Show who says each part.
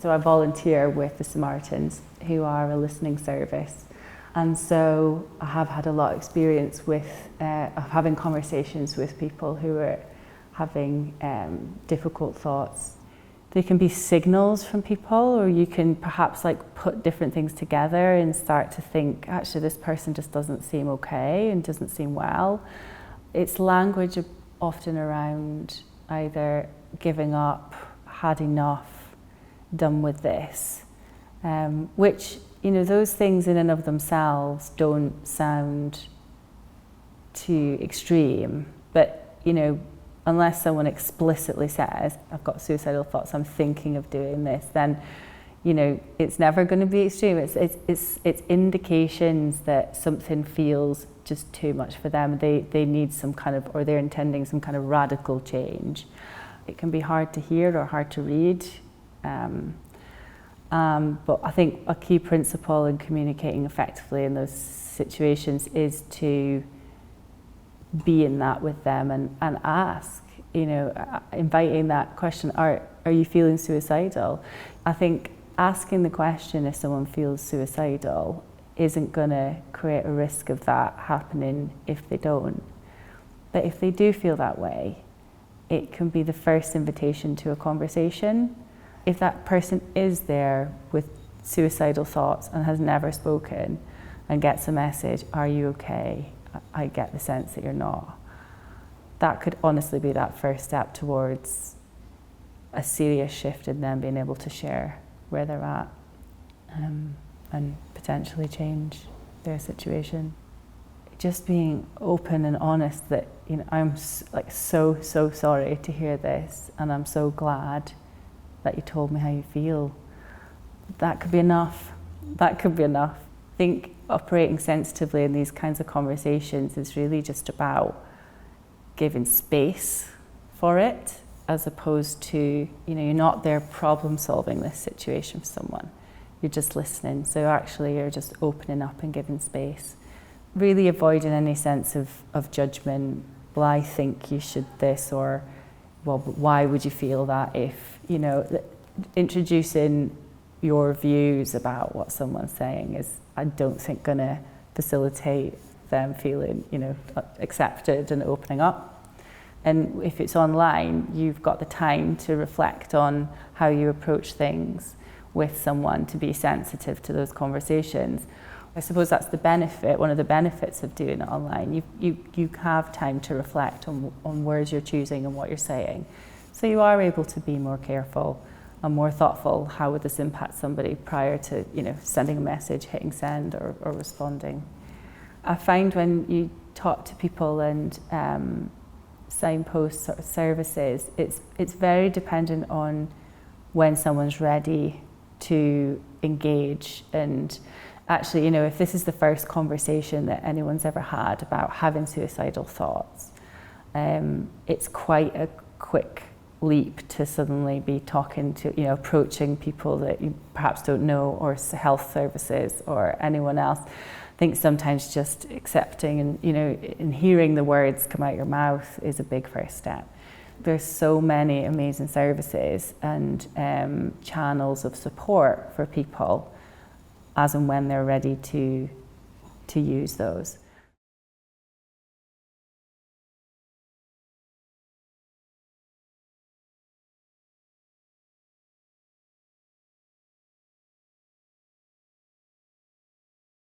Speaker 1: So I volunteer with the Samaritans, who are a listening service. And so I have had a lot of experience with having conversations with people who are having difficult thoughts. They can be signals from people, or you can perhaps like put different things together and start to think, actually this person just doesn't seem okay and doesn't seem well. It's language often around either giving up, had enough, done with this, which, you know, those things in and of themselves don't sound too extreme, but, you know, unless someone explicitly says, I've got suicidal thoughts, I'm thinking of doing this, then, you know, it's never going to be extreme. It's indications that something feels just too much for them. They need some kind of, or they're intending some kind of radical change. It can be hard to hear or hard to read. But I think a key principle in communicating effectively in those situations is to be in that with them and ask, you know, inviting that question, are you feeling suicidal? I think asking the question if someone feels suicidal isn't going to create a risk of that happening if they don't. But if they do feel that way, it can be the first invitation to a conversation. If that person is there with suicidal thoughts and has never spoken and gets a message, are you okay? I get the sense that you're not. That could honestly be that first step towards a serious shift in them being able to share where they're at and potentially change their situation. Just being open and honest that, you know, I'm like so sorry to hear this, and I'm so glad that you told me how you feel. That could be enough. That could be enough. I think operating sensitively in these kinds of conversations is really just about giving space for it, as opposed to, you know, you're not there problem solving this situation for someone. You're just listening. So actually you're just opening up and giving space. Really avoiding any sense of judgment. Well, I think you should this, or, well, but why would you feel that if, you know, introducing your views about what someone's saying is, I don't think, going to facilitate them feeling, you know, accepted and opening up. And if it's online, you've got the time to reflect on how you approach things with someone, to be sensitive to those conversations. I suppose that's the benefit, one of the benefits of doing it online. You have time to reflect on words you're choosing and what you're saying. So you are able to be more careful and more thoughtful. How would this impact somebody prior to, you know, sending a message, hitting send or responding? I find when you talk to people and signpost sort of services, it's very dependent on when someone's ready to engage. And actually, you know, if this is the first conversation that anyone's ever had about having suicidal thoughts, it's quite a quick leap to suddenly be talking to, you know, approaching people that you perhaps don't know, or health services or anyone else. I think sometimes just accepting and, you know, and hearing the words come out your mouth is a big first step. There's so many amazing services and channels of support for people as and when they're ready to use those.